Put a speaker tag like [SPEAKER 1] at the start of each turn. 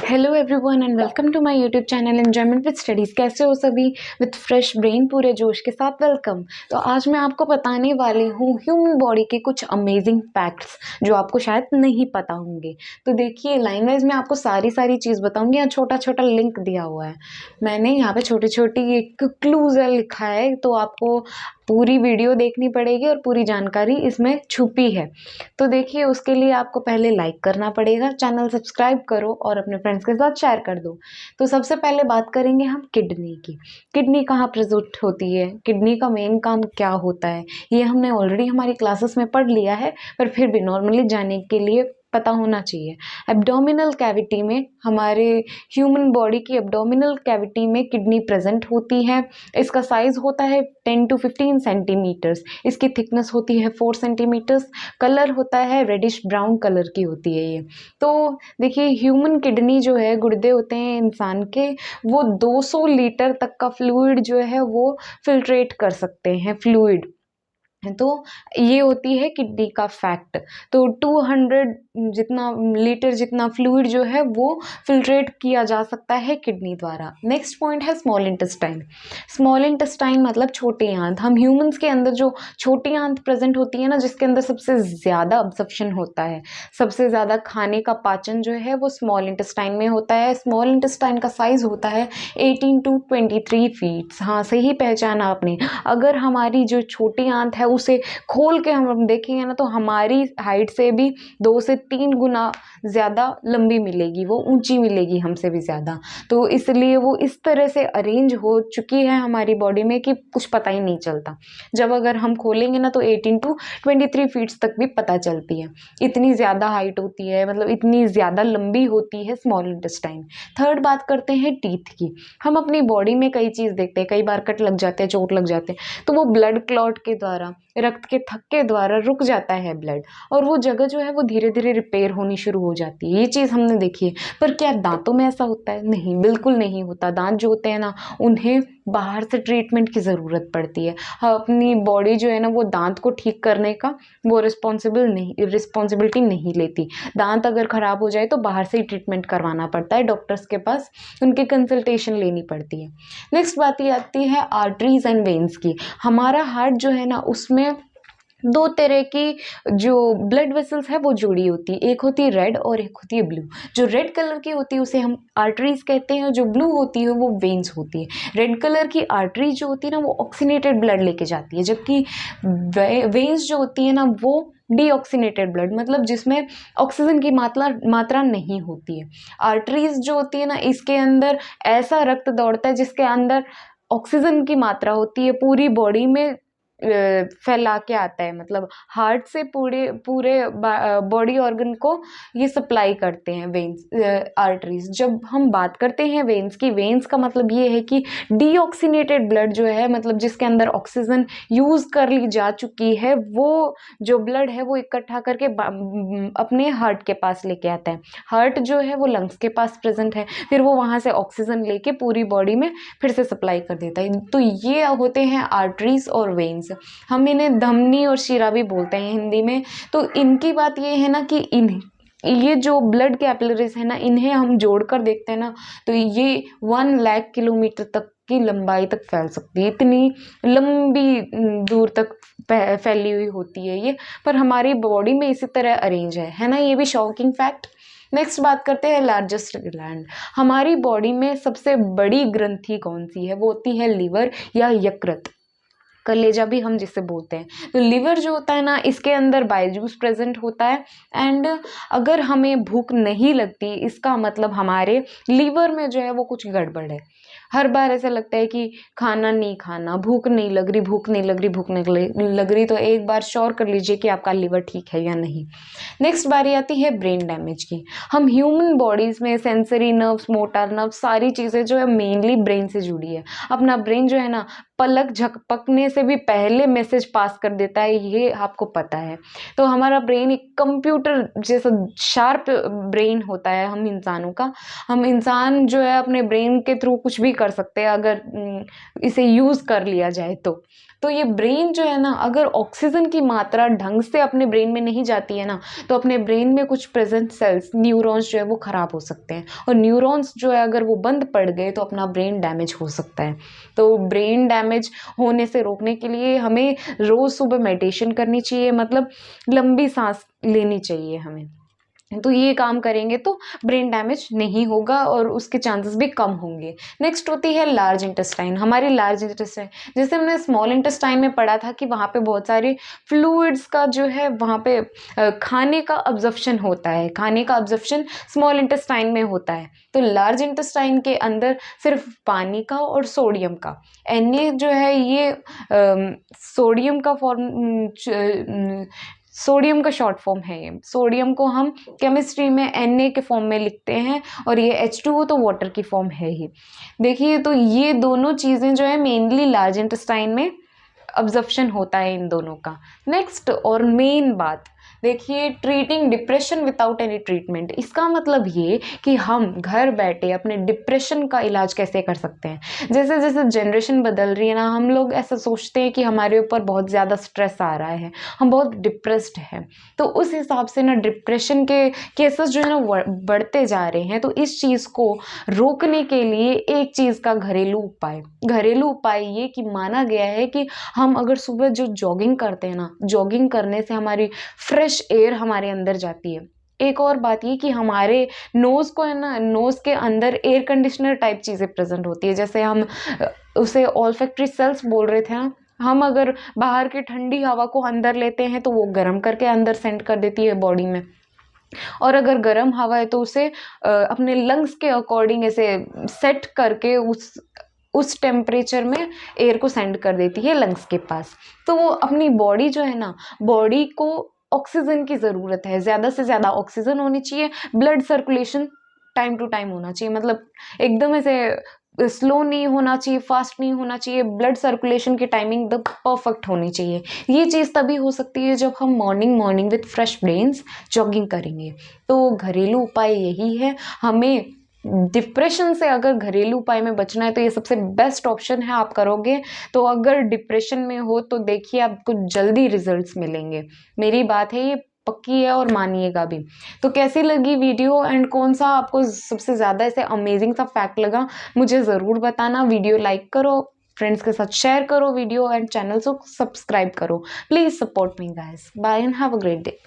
[SPEAKER 1] Hello everyone and welcome to my YouTube channel enjoyment with studies. कैसे हो सभी? With fresh brain, पूरे जोश के साथ वेलकम। तो आज मैं आपको बताने वाली हूँ ह्यूमन बॉडी के कुछ अमेजिंग फैक्ट्स जो आपको शायद नहीं पता होंगे। तो देखिए, लाइन वाइज मैं आपको सारी चीज़ बताऊंगी। यहाँ छोटा छोटा लिंक दिया हुआ है, मैंने यहाँ पे छोटी छोटी एक क्लूज लिखा है, तो आपको पूरी वीडियो देखनी पड़ेगी और पूरी जानकारी इसमें छुपी है। तो देखिए, उसके लिए आपको पहले लाइक करना पड़ेगा, चैनल सब्सक्राइब करो और अपने फ्रेंड्स के साथ शेयर कर दो। तो सबसे पहले बात करेंगे हम किडनी की। किडनी कहाँ प्रेजेंट होती है, किडनी का मेन काम क्या होता है, ये हमने ऑलरेडी हमारी क्लासेस में पढ़ लिया है, पर फिर भी नॉर्मली जानने के लिए पता होना चाहिए। एब्डोमिनल कैविटी में, हमारे ह्यूमन बॉडी की एब्डोमिनल कैविटी में किडनी प्रेजेंट होती है। इसका साइज होता है 10 to 15 सेंटीमीटर्स। इसकी थिकनेस होती है 4 सेंटीमीटर्स। कलर होता है रेडिश ब्राउन कलर की होती है ये। तो देखिए, ह्यूमन किडनी जो है, गुर्दे होते हैं इंसान के, वो 200 लीटर तक का फ्लूइड जो है वो फिल्ट्रेट कर सकते हैं, फ्लूइड। तो ये होती है किडनी का फैक्ट। तो 200 जितना लीटर जितना फ्लूइड जो है वो फिल्ट्रेट किया जा सकता है किडनी द्वारा। नेक्स्ट पॉइंट है स्मॉल इंटेस्टाइन। स्मॉल इंटेस्टाइन मतलब छोटी आंत। हम ह्यूमंस के अंदर जो छोटी आंत प्रेजेंट होती है ना, जिसके अंदर सबसे ज़्यादा अब्जॉर्प्शन होता है, सबसे ज़्यादा खाने का पाचन जो है वो स्मॉल इंटेस्टाइन में होता है। स्मॉल इंटेस्टाइन का साइज होता है 18 to 23 फीट्स। हाँ, सही पहचाना आपने। अगर हमारी जो छोटी आंत है उसे खोल के हम देखेंगे ना, तो हमारी हाइट से भी 2 से 3 गुना ज़्यादा लंबी मिलेगी, वो ऊंची मिलेगी हमसे भी ज़्यादा। तो इसलिए वो इस तरह से अरेंज हो चुकी है हमारी बॉडी में कि कुछ पता ही नहीं चलता। जब अगर हम खोलेंगे ना, तो 18 to 23 फीट्स तक भी पता चलती है। इतनी ज़्यादा हाइट होती है, मतलब इतनी ज़्यादा लंबी होती है स्मॉल इंटेस्टाइन। थर्ड बात करते हैं टीथ की। हम अपनी बॉडी में कई चीज़ देखते हैं, कई बार कट लग जाते हैं, चोट लग जाते हैं, तो वो ब्लड क्लॉट के द्वारा, रक्त के थक्के द्वारा रुक जाता है ब्लड, और वो जगह जो है वो धीरे धीरे रिपेयर होनी शुरू हो जाती है। ये चीज़ हमने देखी है। पर क्या दांतों में ऐसा होता है? नहीं, बिल्कुल नहीं होता। दांत जो होते हैं ना, उन्हें बाहर से ट्रीटमेंट की ज़रूरत पड़ती है। अपनी बॉडी जो है ना, वो दांत को ठीक करने का वो रिस्पॉन्सिबिलिटी नहीं लेती। दांत अगर ख़राब हो जाए तो बाहर से ही ट्रीटमेंट करवाना पड़ता है, डॉक्टर्स के पास उनकी कंसल्टेशन लेनी पड़ती है। नेक्स्ट बात ये आती है आर्टरीज एंड वेन्स की। हमारा हार्ट जो है ना, उसमें 2 तरह की जो ब्लड वेसल्स है वो जुड़ी होती है। एक होती है रेड और एक होती है ब्लू। जो रेड कलर की होती है उसे हम आर्टरीज कहते हैं, जो ब्लू होती है वो वेन्स होती है। रेड कलर की आर्टरी जो होती है ना, वो ऑक्सीनेटेड ब्लड लेके जाती है, जबकि वेन्स जो होती है ना, वो डीऑक्सीनेटेड ब्लड, मतलब जिसमें ऑक्सीजन की मात्रा नहीं होती है। आर्टरीज जो होती है ना, इसके अंदर ऐसा रक्त दौड़ता है जिसके अंदर ऑक्सीजन की मात्रा होती है, पूरी बॉडी में फैला के आता है। मतलब हार्ट से पूरे पूरे बॉडी ऑर्गन को ये सप्लाई करते हैं वेन्स, आर्टरीज। जब हम बात करते हैं वेन्स की, वेन्स का मतलब ये है कि डीऑक्सीनेटेड ब्लड जो है, मतलब जिसके अंदर ऑक्सीजन यूज कर ली जा चुकी है, वो जो ब्लड है वो इकट्ठा करके अपने हार्ट के पास लेके आता है। हार्ट जो है वो लंग्स के पास प्रेजेंट है, फिर वो वहां से ऑक्सीजन लेके पूरी बॉडी में फिर से सप्लाई कर देता है। तो ये होते हैं आर्टरीज और वेन्स। हम इन्हें धमनी और शिरा भी बोलते हैं हिंदी में। तो इनकी बात ये है ना कि ये जो ब्लड कैपिलरीज है ना, इन्हें हम जोड़कर देखते हैं ना, तो ये 1 लाख किलोमीटर तक की लंबाई तक फैल सकती है। इतनी लंबी दूर तक फैली हुई होती है ये। पर हमारी बॉडी में इसी तरह अरेंज है ना। ये भी शॉकिंग फैक्ट। नेक्स्ट बात करते हैं लार्जेस्ट ग्लैंड। हमारी बॉडी में सबसे बड़ी ग्रंथि कौन सी है? वो होती है लिवर या यकृत, कलेजा भी हम जिसे बोलते हैं। तो लिवर जो होता है ना, इसके अंदर बाइजूस प्रेजेंट होता है। एंड अगर हमें भूख नहीं लगती, इसका मतलब हमारे लीवर में जो है वो कुछ गड़बड़ है। हर बार ऐसा लगता है कि खाना नहीं खाना, भूख नहीं लग रही, भूख नहीं लग रही, भूख नहीं लग रही। तो एक बार श्योर कर लीजिए कि आपका लीवर ठीक है या नहीं। नेक्स्ट बारी आती है ब्रेन डैमेज की। हम ह्यूमन बॉडीज में सेंसरी नर्व्स, मोटर नर्व्स, सारी चीज़ें जो है मेनली ब्रेन से जुड़ी है। अपना ब्रेन जो है ना, पलक झपकने से भी पहले मैसेज पास कर देता है, ये आपको पता है। तो हमारा ब्रेन एक कंप्यूटर जैसा शार्प ब्रेन होता है हम इंसानों का। हम इंसान जो है अपने ब्रेन के थ्रू कुछ भी कर सकते हैं अगर इसे यूज़ कर लिया जाए तो ये ब्रेन जो है ना, अगर ऑक्सीजन की मात्रा ढंग से अपने ब्रेन में नहीं जाती है ना, तो अपने ब्रेन में कुछ प्रेजेंट सेल्स, न्यूरॉन्स जो है वो ख़राब हो सकते हैं, और न्यूरॉन्स जो है अगर वो बंद पड़ गए तो अपना ब्रेन डैमेज हो सकता है। तो ब्रेन डैमेज होने से रोकने के लिए हमें रोज़ सुबह मेडिटेशन करनी चाहिए, मतलब लंबी सांस लेनी चाहिए हमें। तो ये काम करेंगे तो ब्रेन डैमेज नहीं होगा और उसके चांसेस भी कम होंगे। नेक्स्ट होती है लार्ज इंटेस्टाइन। हमारी लार्ज इंटेस्टाइन, जैसे हमने स्मॉल इंटेस्टाइन में पढ़ा था कि वहाँ पे बहुत सारे फ्लूइड्स का जो है वहाँ पे खाने का अब्जॉर्प्शन होता है, खाने का अब्जॉर्प्शन स्मॉल इंटेस्टाइन में होता है। तो लार्ज इंटेस्टाइन के अंदर सिर्फ पानी का और सोडियम का, Na जो है ये सोडियम का सोडियम का शॉर्ट फॉर्म है। ये सोडियम को हम केमिस्ट्री में Na के फॉर्म में लिखते हैं, और ये H2O तो वाटर की फॉर्म है ही। देखिए, तो ये दोनों चीज़ें जो है मेनली लार्ज इंटेस्टाइन में अब्जॉर्प्शन होता है इन दोनों का। नेक्स्ट और मेन बात, देखिए, treating depression without any treatment. इसका मतलब ये कि हम घर बैठे अपने डिप्रेशन का इलाज कैसे कर सकते हैं। जैसे जैसे जनरेशन बदल रही है ना, हम लोग ऐसा सोचते हैं कि हमारे ऊपर बहुत ज़्यादा स्ट्रेस आ रहा है, हम बहुत डिप्रेस्ड हैं, तो उस हिसाब से ना डिप्रेशन के केसेस जो है ना बढ़ते जा रहे हैं। तो इस चीज़ को रोकने के लिए एक चीज़ का घरेलू उपाय ये कि माना गया है कि हम अगर सुबह जो जॉगिंग करते हैं ना, जॉगिंग करने से हमारी फ्रेश एयर हमारे अंदर जाती है। एक और बात ये कि हमारे नोज़ को है ना, नोज़ के अंदर एयर कंडीशनर टाइप चीज़ें प्रेजेंट होती है, जैसे हम उसे ऑल्फैक्टरी सेल्स बोल रहे थे ना। हम अगर बाहर की ठंडी हवा को अंदर लेते हैं तो वो गर्म करके अंदर सेंड कर देती है बॉडी में, और अगर गर्म हवा है तो उसे अपने लंग्स के अकॉर्डिंग ऐसे सेट करके उस टेम्परेचर में एयर को सेंड कर देती है लंग्स के पास। तो वो अपनी बॉडी जो है ना, बॉडी को ऑक्सीजन की ज़रूरत है, ज़्यादा से ज़्यादा ऑक्सीजन होनी चाहिए, blood circulation time to time होना चाहिए, मतलब एकदम ऐसे स्लो नहीं होना चाहिए, फास्ट नहीं होना चाहिए, ब्लड सर्कुलेशन की टाइमिंग एकदम परफेक्ट होनी चाहिए। ये चीज़ तभी हो सकती है जब हम morning with fresh brains jogging करेंगे। तो घरेलू उपाय यही है, हमें डिप्रेशन से अगर घरेलू उपाय में बचना है तो ये सबसे बेस्ट ऑप्शन है, आप करोगे तो अगर डिप्रेशन में हो तो देखिए आपको जल्दी रिजल्ट्स मिलेंगे। मेरी बात है, ये पक्की है और मानिएगा भी। तो कैसी लगी वीडियो एंड कौन सा आपको सबसे ज़्यादा ऐसे अमेजिंग सा फैक्ट लगा, मुझे ज़रूर बताना। वीडियो लाइक करो, फ्रेंड्स के साथ शेयर करो वीडियो, एंड चैनल को सब्सक्राइब करो। Please support me guys. Bye and have a great day.